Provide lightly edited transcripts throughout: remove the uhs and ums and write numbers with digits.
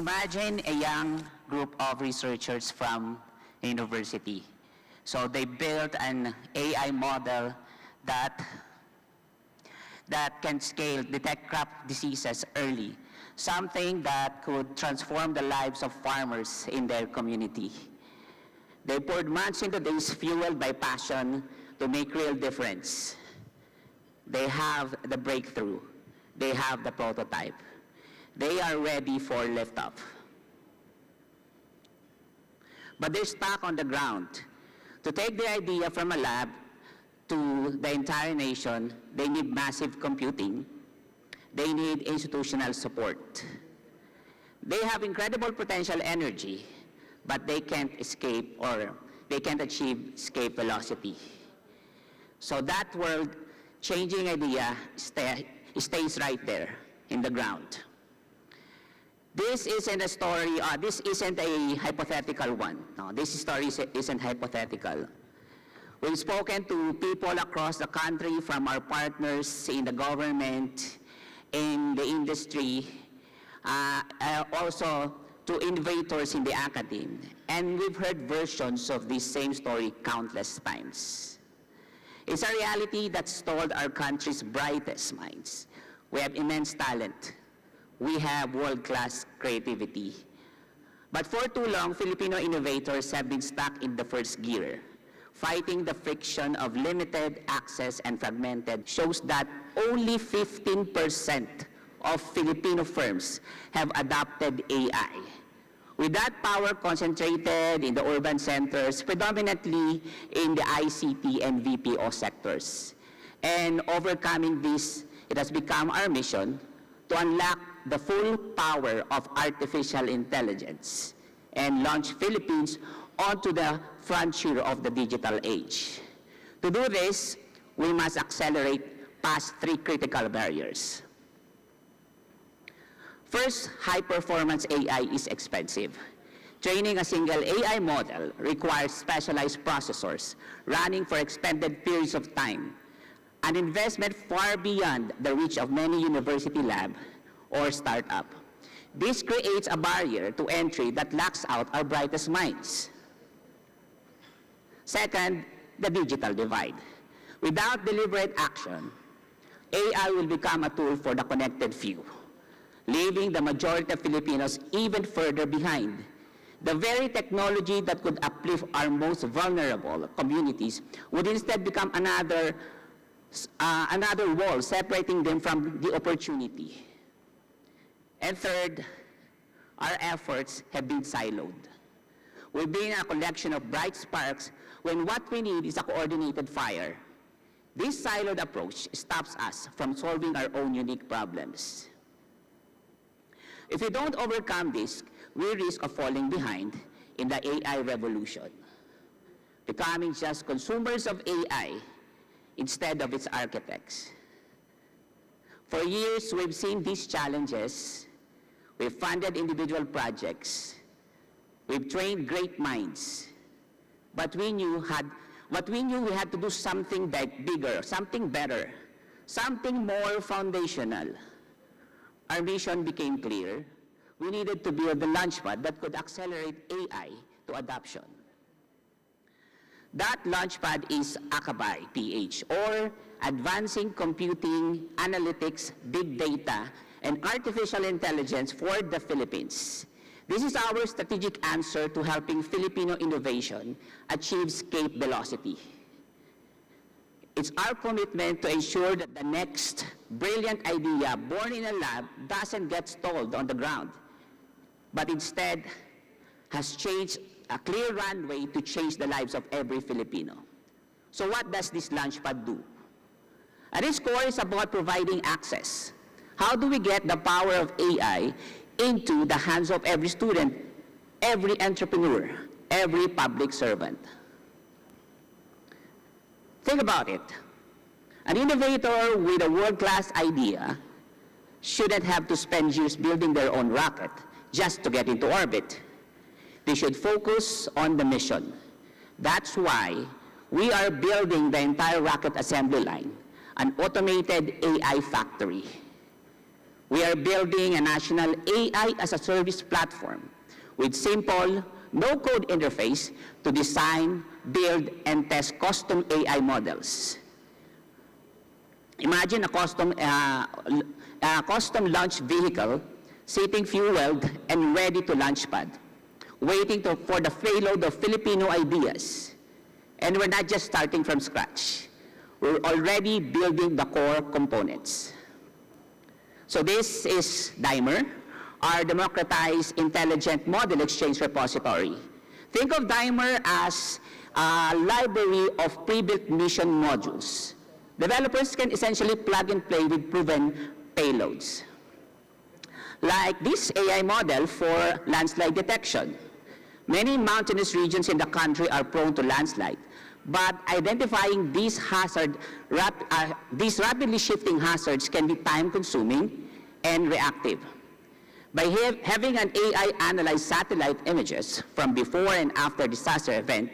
Imagine a young group of researchers from a university. So they built an AI model that can detect crop diseases early, something that could transform the lives of farmers in their community. They poured months into this, fueled by passion to make real difference. They have the breakthrough. They have the prototype. They are ready for liftoff. But they're stuck on the ground. To take the idea from a lab to the entire nation, they need massive computing. They need institutional support. They have incredible potential energy, but they can't escape, or they can't achieve escape velocity. So that world-changing idea stays right there in the ground. This isn't a story, this isn't a hypothetical one. No, this story isn't hypothetical. We've spoken to people across the country, from our partners in the government, in the industry, also to innovators in the academe. And we've heard versions of this same story countless times. It's a reality that stalled our country's brightest minds. We have immense talent. We have world-class creativity. But for too long, Filipino innovators have been stuck in the first gear. Fighting the friction of limited access and fragmented shows that only 15% of Filipino firms have adopted AI. With that power concentrated in the urban centers, predominantly in the ICT and VPO sectors. And overcoming this, it has become our mission to unlock the full power of artificial intelligence and launch Philippines onto the frontier of the digital age. To do this, we must accelerate past three critical barriers. First, high-performance AI is expensive. Training a single AI model requires specialized processors running for extended periods of time, an investment far beyond the reach of many university labs or startup. This creates a barrier to entry that locks out our brightest minds. Second, the digital divide. Without deliberate action, AI will become a tool for the connected few, leaving the majority of Filipinos even further behind. The very technology that could uplift our most vulnerable communities would instead become another wall separating them from the opportunity. And third, our efforts have been siloed. We've been a collection of bright sparks when what we need is a coordinated fire. This siloed approach stops us from solving our own unique problems. If we don't overcome this, we risk of falling behind in the AI revolution, becoming just consumers of AI instead of its architects. For years, we've seen these challenges. We've funded individual projects. We've trained great minds. But we knew we had to do something bigger, something better, something more foundational. Our mission became clear. We needed to build a launchpad that could accelerate AI to adoption. That launchpad is ACABAI, PH, or Advancing Computing, Analytics, Big Data, and Artificial Intelligence for the Philippines. This is our strategic answer to helping Filipino innovation achieve escape velocity. It's our commitment to ensure that the next brilliant idea born in a lab doesn't get stalled on the ground, but instead has changed a clear runway to change the lives of every Filipino. So what does this launchpad do? At its core, is about providing access. How do we get the power of AI into the hands of every student, every entrepreneur, every public servant? Think about it. An innovator with a world-class idea shouldn't have to spend years building their own rocket just to get into orbit. They should focus on the mission. That's why we are building the entire rocket assembly line, an automated AI factory. We are building a national AI as a service platform with simple, no-code interface to design, build, and test custom AI models. Imagine a custom launch vehicle sitting fueled and ready to launch pad, waiting for the payload of Filipino ideas. And we're not just starting from scratch. We're already building the core components. So this is DIMER, our democratized intelligent model exchange repository. Think of DIMER as a library of pre-built mission modules. Developers can essentially plug and play with proven payloads. Like this AI model for landslide detection. Many mountainous regions in the country are prone to landslide, but identifying these rapidly shifting hazards can be time-consuming and reactive. By having an AI analyze satellite images from before and after disaster event,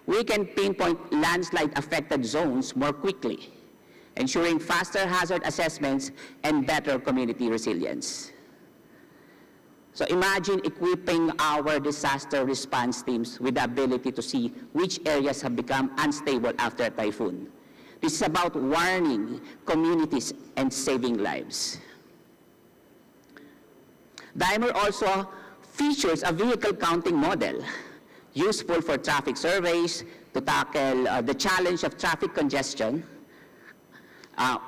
we can pinpoint landslide-affected zones more quickly, ensuring faster hazard assessments and better community resilience. So imagine equipping our disaster response teams with the ability to see which areas have become unstable after a typhoon. This is about warning communities and saving lives. DIMER also features a vehicle counting model, useful for traffic surveys to tackle the challenge of traffic congestion.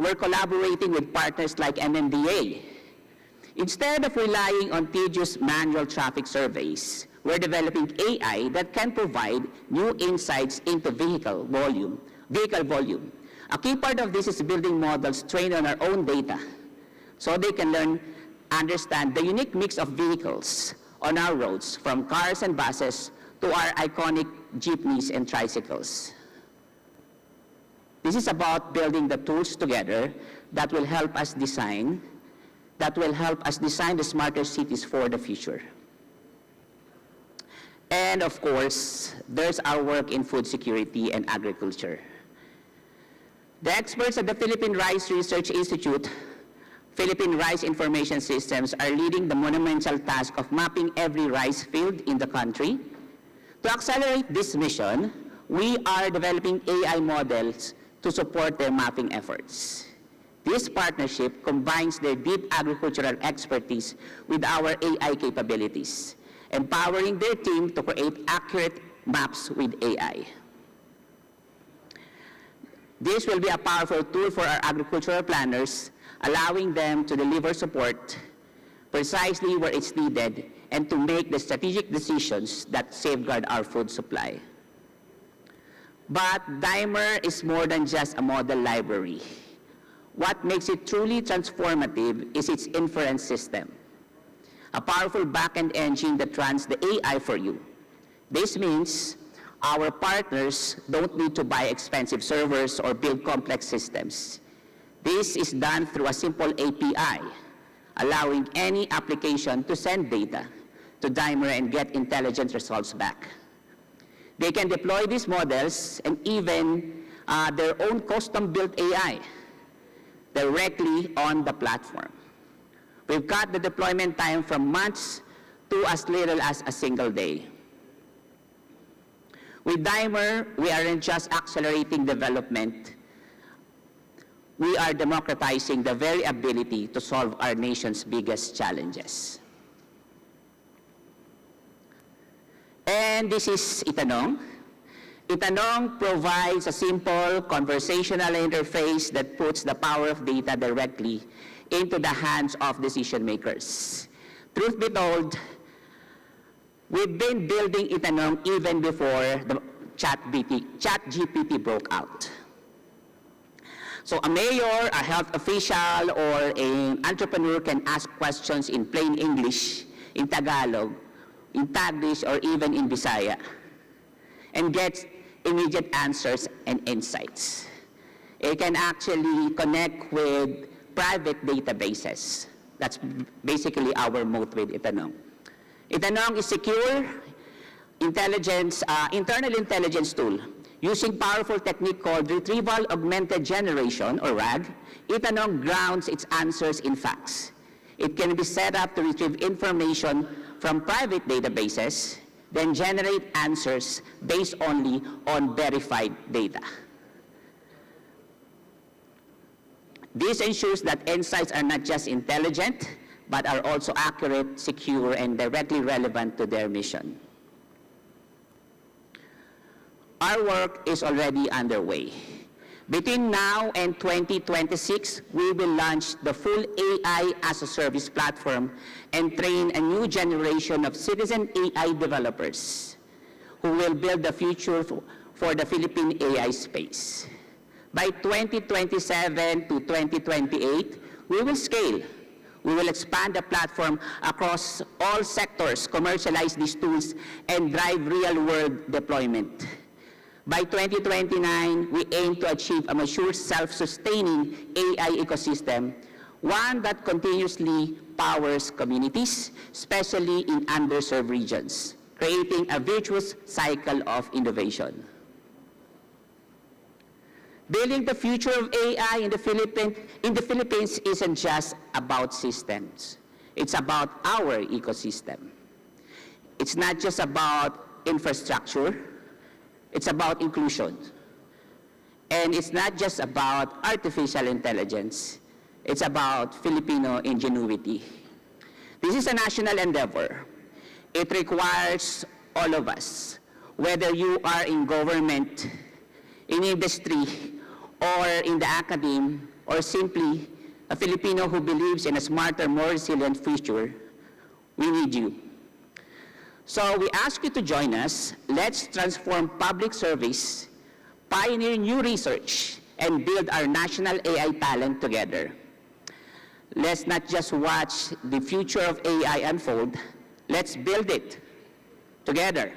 We're collaborating with partners like MMDA. Instead of relying on tedious manual traffic surveys, we're developing AI that can provide new insights into vehicle volume. A key part of this is building models trained on our own data, so they can understand the unique mix of vehicles on our roads, from cars and buses to our iconic jeepneys and tricycles. This is about building the tools together that will help us design the smarter cities for the future. And of course, there's our work in food security and agriculture. The experts at the Philippine Rice Research Institute, Philippine Rice Information Systems, are leading the monumental task of mapping every rice field in the country. To accelerate this mission, we are developing AI models to support their mapping efforts. This partnership combines their deep agricultural expertise with our AI capabilities, empowering their team to create accurate maps with AI. This will be a powerful tool for our agricultural planners, allowing them to deliver support precisely where it's needed and to make the strategic decisions that safeguard our food supply. But DIMER is more than just a model library. What makes it truly transformative is its inference system, a powerful back-end engine that runs the AI for you. This means our partners don't need to buy expensive servers or build complex systems. This is done through a simple API, allowing any application to send data to DIMER and get intelligent results back. They can deploy these models and even their own custom-built AI directly on the platform. We've cut the deployment time from months to as little as a single day. With DIMER, we aren't just accelerating development, we are democratizing the very ability to solve our nation's biggest challenges. And this is Itanong. Itanong provides a simple conversational interface that puts the power of data directly into the hands of decision makers. Truth be told, we've been building Itanong even before the ChatGPT broke out. So a mayor, a health official, or an entrepreneur can ask questions in plain English, in Tagalog, in Taglish, or even in Bisaya, and gets immediate answers and insights. It can actually connect with private databases. That's basically our moat with Itanong. Itanong is secure internal intelligence tool. Using powerful technique called Retrieval Augmented Generation, or RAG, Itanong grounds its answers in facts. It can be set up to retrieve information from private databases, then generate answers based only on verified data. This ensures that insights are not just intelligent, but are also accurate, secure, and directly relevant to their mission. Our work is already underway. Between now and 2026, we will launch the full AI as a service platform and train a new generation of citizen AI developers who will build the future for the Philippine AI space. By 2027 to 2028, we will scale. We will expand the platform across all sectors, commercialize these tools, and drive real-world deployment. By 2029, we aim to achieve a mature, self-sustaining AI ecosystem, one that continuously powers communities, especially in underserved regions, creating a virtuous cycle of innovation. Building the future of AI in the Philippines isn't just about systems. It's about our ecosystem. It's not just about infrastructure. It's about inclusion. And it's not just about artificial intelligence. It's about Filipino ingenuity. This is a national endeavor. It requires all of us, whether you are in government, in industry, or in the academe, or simply a Filipino who believes in a smarter, more resilient future. We need you. So we ask you to join us. Let's transform public service, pioneer new research, and build our national AI talent together. Let's not just watch the future of AI unfold. Let's build it together.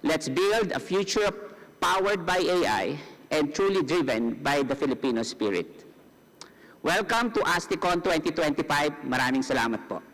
Let's build a future powered by AI and truly driven by the Filipino spirit. Welcome to ASTICON 2025. Maraming salamat po.